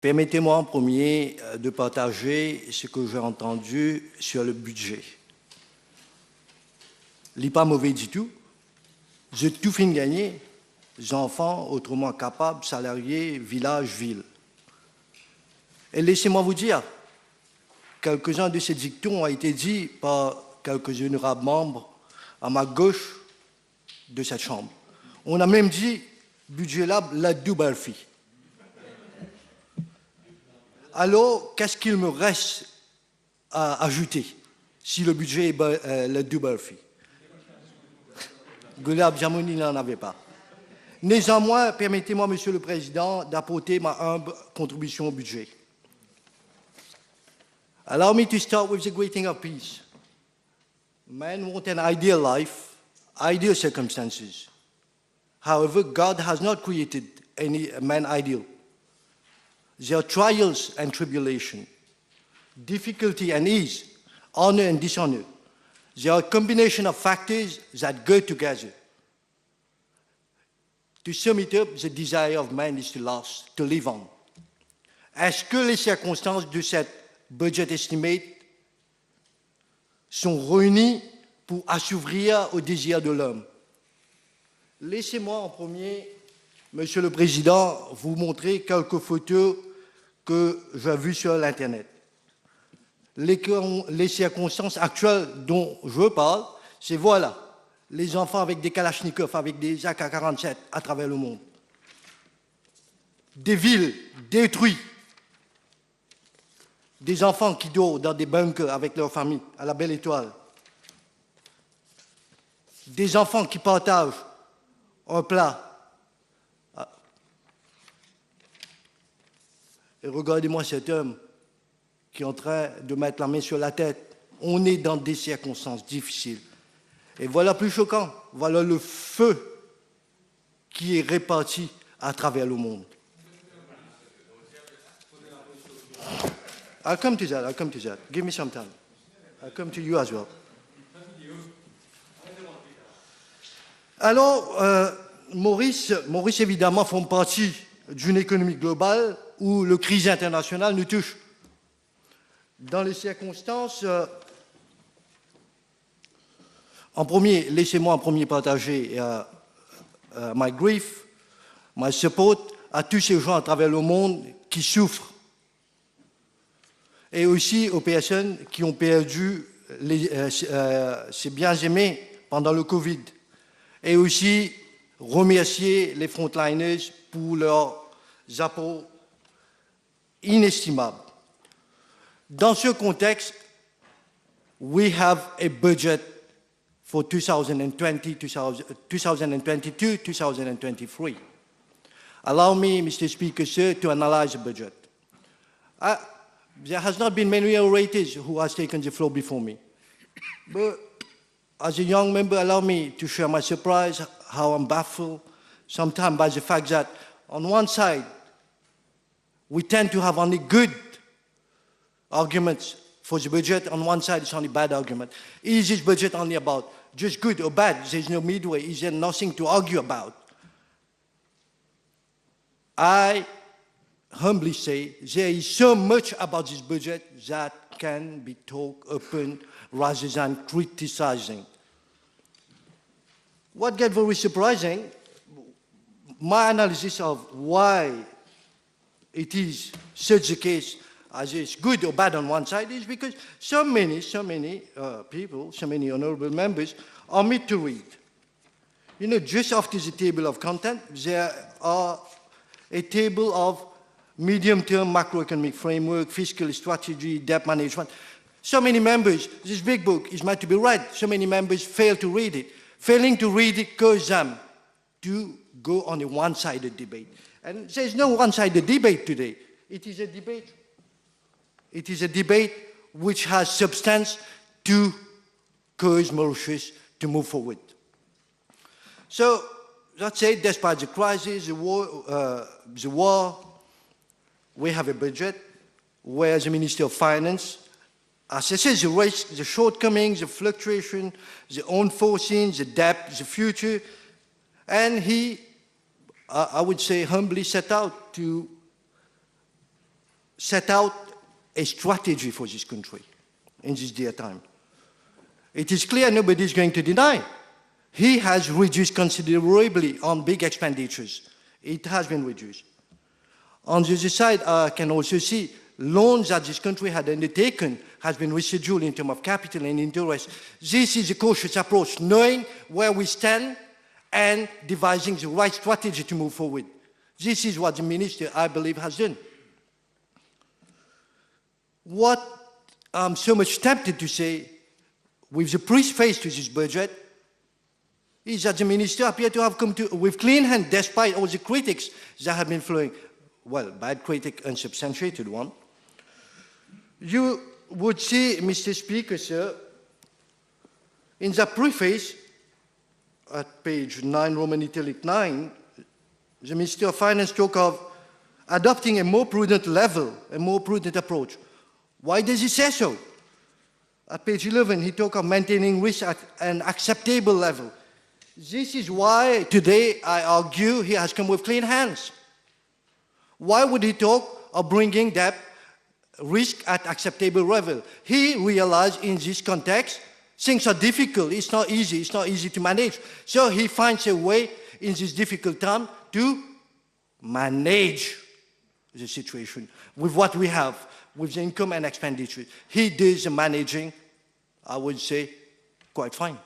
Permettez-moi en premier de partager ce que j'ai entendu sur le budget. Il n'est pas mauvais du tout. J'ai tout fin gagné. Les enfants autrement capables, salariés, village, ville. Et laissez-moi vous dire, quelques-uns de ces dictons ont été dits par quelques honorables membres à ma gauche de cette Chambre. On a même dit budget là, Ladoo-Barfi. Alors, qu'est-ce qu'il me reste à ajouter si le budget est Ladoo-Barfi? Gulab Jamoun, il n'en avait pas. Néanmoins, permettez-moi, Monsieur le Président, d'apporter ma humble contribution au budget. Allow me to start with the greeting of peace. Men want an ideal life, ideal circumstances. However, God has not created any man ideal. There are trials and tribulation, difficulty and ease, honor and dishonor. There are a combination of factors that go together. To sum it up, the desire of man is to last, to live on. Est-ce que les circonstances de cette budget estimate sont réunies pour assouvir au désir de l'homme? Laissez-moi en premier, Monsieur le Président, vous montrer quelques photos que j'ai vues sur l'Internet. Les circonstances actuelles dont je parle, c'est voilà, les enfants avec des kalachnikovs, avec des AK-47 à travers le monde. Des villes détruites. Des enfants qui dorment dans des bunkers avec leur famille, à la belle étoile. Des enfants qui partagent un plat. Et regardez-moi cet homme qui est en train de mettre la main sur la tête. On est dans des circonstances difficiles. Et voilà plus choquant, voilà le feu qui est réparti à travers le monde. I'll come to that. Give me some time. I'll come to you as well. Alors, Maurice évidemment font partie d'une économie globale où la crise internationale nous touche. Dans les circonstances, laissez-moi en premier partager my grief, my support à tous ces gens à travers le monde qui souffrent et aussi aux personnes qui ont perdu ses bien-aimés pendant le Covid et aussi remercier les frontliners pour leurs apports inestimables. Dans ce contexte, we have a budget for 2020, 2022, 2023. Allow me, Mr. Speaker, sir, to analyze the budget. There has not been many orators who has taken the floor before me. But as a young member, allow me to share my surprise, how I'm baffled sometimes by the fact that on one side, we tend to have only good arguments for the budget. On one side, it's only bad argument. Is this budget only about just good or bad? There's no midway. Is there nothing to argue about? I humbly say there is so much about this budget that can be talked open rather than criticizing. What gets very surprising, my analysis of why it is such a case as it's good or bad on one side is because so many people, so many honorable members omit to read. You know, just after the table of content, there are a table of medium-term macroeconomic framework, fiscal strategy, debt management. So many members, this big book is meant to be read. So many members fail to read it. Failing to read it causes them to go on a one-sided debate. And there's no one-sided debate today. It is a debate. It is a debate which has substance to cause Mauritius to move forward. So, let's say, despite the crisis, the war, we have a budget where the Minister of Finance assesses the risks, the shortcomings, the fluctuation, the unforeseen, the debt, the future, and he, I would say, humbly set out to set out a strategy for this country in this dear time. It is clear nobody is going to deny. He has reduced considerably on big expenditures. It has been reduced. On the other side, I can also see loans that this country had undertaken has been residual in terms of capital and interest. This is a cautious approach, knowing where we stand and devising the right strategy to move forward. This is what the minister, I believe, has done. What I'm so much tempted to say with the preface to this budget is that the minister appeared to have come to with clean hand despite all the critics that have been flowing. Well, bad critic, unsubstantiated one. You would see, Mr. Speaker, sir, in the preface, at page 9, Roman italic 9, the Minister of Finance talk of adopting a more prudent level, a more prudent approach. Why does he say so? At page 11, he talk of maintaining risk at an acceptable level. This is why today I argue he has come with clean hands. Why would he talk of bringing debt risk at acceptable level? He realized in this context, things are difficult, it's not easy to manage. So he finds a way in this difficult time to manage the situation with what we have, with the income and expenditure. He does the managing, I would say, quite fine.